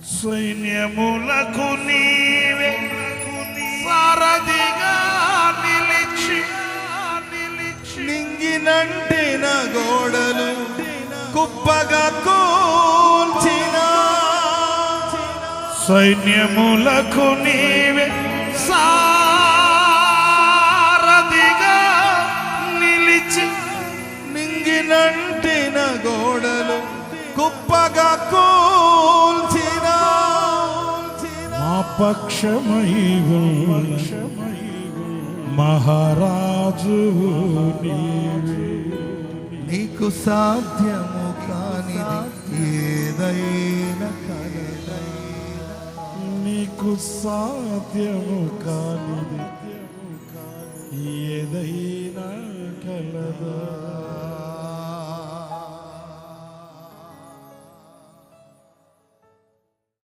సైన్యములకు నీవే సారథిగా నిలిచి నింగినంటిన గోడలు కుప్పగా కూల్చిన సైన్యములకు నీవే సారథిగా నిలిచి నింగినంటిన గోడలు కుప్పగా కూల్చిన మా పక్షమై మహారాజు నీవే. నీకు సాధ్యము కానిది ఏదైనా కలదైనా నీకు సాధ్యము కానిది ఏదైనా కలదా.